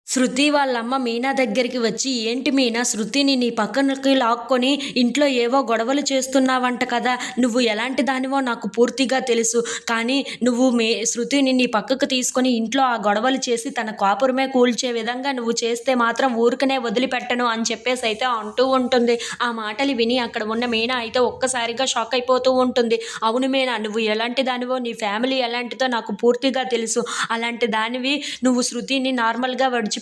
శృతి వాళ్ళమ్మ మీనా దగ్గరికి వచ్చి, "ఏంటి మీనా, శృతిని నీ పక్కనకి లాక్కొని ఇంట్లో ఏవో గొడవలు చేస్తున్నావంట కదా! నువ్వు ఎలాంటి దానివో నాకు పూర్తిగా తెలుసు. కానీ నువ్వు శృతిని నీ పక్కకు తీసుకొని ఇంట్లో ఆ గొడవలు చేసి తన కాపురమే కూల్చే విధంగా నువ్వు చేస్తే మాత్రం ఊరికనే వదిలిపెట్టను" అని చెప్పేసైతే అంటూ ఉంటుంది. ఆ మాటలు విని అక్కడ ఉన్న మీనా అయితే ఒక్కసారిగా షాక్ అయిపోతూ ఉంటుంది. "అవును మీనా, నువ్వు ఎలాంటి దానివో, నీ ఫ్యామిలీ ఎలాంటిదో నాకు పూర్తిగా తెలుసు. అలాంటి దానివి నువ్వు శృతిని నార్మల్‌గా విడిచిపెట్టేస్తే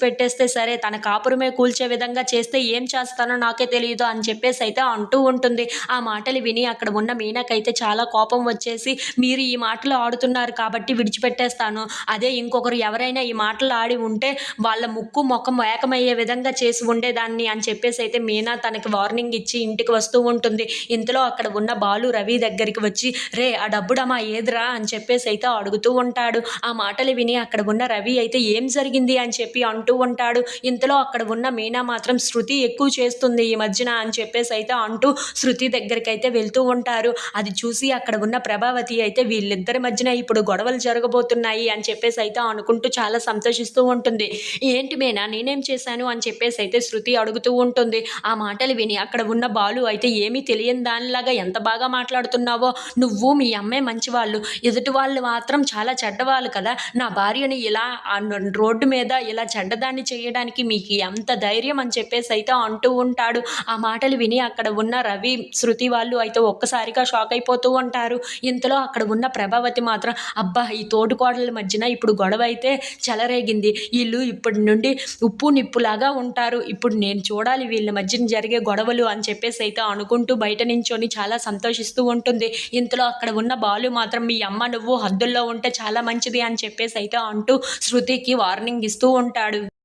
సరే, తన కాపురమే కూల్చే విధంగా చేస్తే ఏం చేస్తానో నాకే తెలీదు" అని చెప్పేసైతే అంటూ ఉంటుంది. ఆ మాటలు విని అక్కడ ఉన్న మీనాకైతే చాలా కోపం వచ్చేసి, "మీరు ఈ మాటలు ఆడుతున్నారు కాబట్టి విడిచిపెట్టేస్తాను. అదే ఇంకొకరు ఎవరైనా ఈ మాటలు ఆడి ఉంటే వాళ్ళ ముక్కు, మొఖం ఏకమయ్యే విధంగా చేసి ఉండేదాన్ని" అని చెప్పేసైతే మీనా తనకి వార్నింగ్ ఇచ్చి ఇంటికి వస్తూ ఉంటుంది. ఇంతలో అక్కడ ఉన్న బాలు రవి దగ్గరికి వచ్చి, "రేయ్, ఆ డబ్బుడమా ఏదిరా" అని చెప్పేసైతే అడుగుతూ ఉంటాడు. ఆ మాటలు విని అక్కడ ఉన్న రవి అయితే, "ఏం జరిగింది" అని చెప్పి అంటూ ఉంటాడు. ఇంతలో అక్కడ ఉన్న మీనా మాత్రం, "శృతి ఎక్కువ చేస్తుంది ఈ మధ్యన" అని చెప్పేసైతే అంటూ శృతి దగ్గరికైతే వెళ్తూ ఉంటారు. అది చూసి అక్కడ ఉన్న ప్రభావతి అయితే, వీళ్ళిద్దరి మధ్యన ఇప్పుడు గొడవలు జరగబోతున్నాయి అని చెప్పేసైతే అనుకుంటూ చాలా సంతోషిస్తూ ఉంటుంది. "ఏంటి మీనా, నేనేం చేశాను" అని చెప్పేసైతే శృతి అడుగుతూ ఉంటుంది. ఆ మాటలు విని అక్కడ ఉన్న బాలు అయితే, "ఏమీ తెలియని దానిలాగా ఎంత బాగా మాట్లాడుతున్నావో, నువ్వు మీ అమ్మే మంచివాళ్ళు, ఎదుటి వాళ్ళు మాత్రం చాలా చెడ్డవాళ్ళు కదా! నా భార్యని ఇలా రోడ్డు మీద ఇలా చెడ్డదాన్ని చేయడానికి మీకు ఎంత ధైర్యం" అని చెప్పేసైతే అంటూ ఉంటాడు. ఆ మాటలు విని అక్కడ ఉన్న రవి, శృతి వాళ్ళు అయితే ఒక్కసారిగా షాక్ అయిపోతూ ఉంటారు. ఇంతలో అక్కడ ఉన్న ప్రభావతి మాత్రం, "అబ్బా! ఈ తోటికోడళ్ళ మధ్యన ఇప్పుడు గొడవ అయితే చెలరేగింది. ఈళ్ళు ఇప్పటి నుండి ఉప్పు నిప్పులాగా ఉంటారు. ఇప్పుడు నేను చూడాలి వీళ్ళ మధ్యన జరిగే గొడవలు" అని చెప్పేసైతే అనుకుంటూ బయట నించొని చాలా సంతోషిస్తూ ఉంటుంది. ఇంతలో అక్కడ ఉన్న బాలు మాత్రం, "మీ అమ్మ నువ్వు హద్దుల్లో ఉంటే చాలా మంచిది" అని చెప్పేసైతే అంటూ శృతికి వార్నింగ్ ఇస్తూ ఉంటాడు.